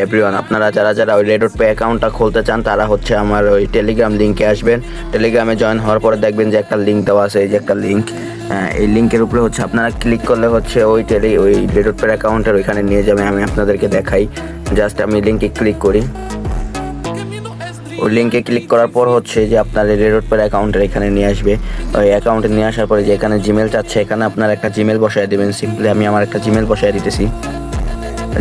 Everyone, আপনারা যারা যারা ওই রেডট পে অ্যাকাউন্টটা খুলতে চান তারা হচ্ছে আমার ওই টেলিগ্রাম লিঙ্কে আসবেন। টেলিগ্রামে জয়েন হওয়ার পরে দেখবেন যে একটা লিঙ্ক দেওয়া আছে, এই যে একটা লিঙ্ক। এই লিঙ্কের উপরে হচ্ছে আপনারা ক্লিক করলে হচ্ছে ওই রেডট পে অ্যাকাউন্টের ওইখানে নিয়ে যাবে। আমি আপনাদেরকে দেখাই, জাস্ট আমি লিঙ্কে ক্লিক করি। ওই লিঙ্কে ক্লিক করার পর হচ্ছে যে আপনার রেডট পে অ্যাকাউন্টের এখানে নিয়ে আসবে। ওই অ্যাকাউন্টে নিয়ে আসার পরে যে এখানে জিমেল চাচ্ছে, এখানে আপনার একটা জিমেল বসায় দেবেন। সিম্পলি আমি আমার একটা জিমেল বসায় দিতেছি।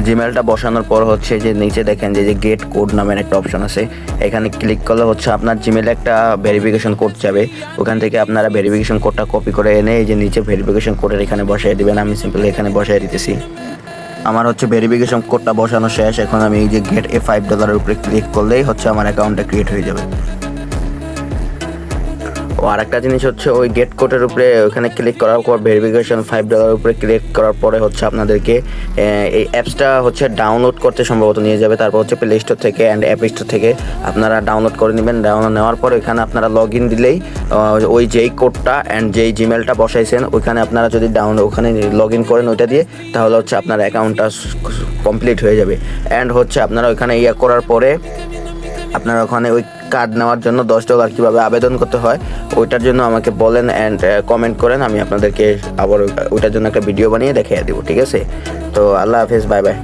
জিমেলটা বসানোর পর হচ্ছে যে নিচে দেখেন যে গেট কোড নামের একটা অপশন আছে, এখানে ক্লিক করলে হচ্ছে আপনার জিমেলে একটা ভেরিফিকেশন কোড যাবে। ওখান থেকে আপনারা ভেরিফিকেশন কোডটা কপি করে এনে এই যে নিচে ভেরিফিকেশন কোডের এখানে বসাই দিবেন। আমি সিম্পলি এখানে বসাই দিতেছি। আমার হচ্ছে ভেরিফিকেশন কোডটা বসানো শেষ। এখন আমি এই যে গেট $5 উপরে ক্লিক করলেই হচ্ছে আমার অ্যাকাউন্টটা ক্রিয়েট হয়ে যাবে। ও আরেকটা জিনিস হচ্ছে ওই গেট কোডের উপরে ওখানে ক্লিক করার পর ভেরিফিকেশন $5 উপরে ক্লিক করার পরে হচ্ছে আপনাদেরকে এই অ্যাপসটা হচ্ছে ডাউনলোড করতে সম্ভবত নিয়ে যাবে। তারপর হচ্ছে প্লে স্টোর থেকে অ্যান্ড অ্যাপ স্টোর থেকে আপনারা ডাউনলোড করে নেবেন। ডাউনলোড নেওয়ার পর ওইখানে আপনারা লগ ইন দিলেই ওই যেই কোডটা অ্যান্ড যেই জিমেলটা বসাইছেন ওইখানে আপনারা যদি ওখানে লগ ইন করেন ওইটা দিয়ে, তাহলে হচ্ছে আপনার অ্যাকাউন্টটা কমপ্লিট হয়ে যাবে। অ্যান্ড হচ্ছে আপনারা ওইখানে করার পরে আপনারা ওখানে ওই কার্ড নেওয়ার জন্য $10 কীভাবে আবেদন করতে হয় ওইটার জন্য আমাকে বলেন অ্যান্ড কমেন্ট করেন। আমি আপনাদেরকে আবার ওইটার জন্য একটা ভিডিও বানিয়ে দেখিয়ে দেবো। ঠিক আছে? তো আল্লাহ হাফেজ, বাই বাই।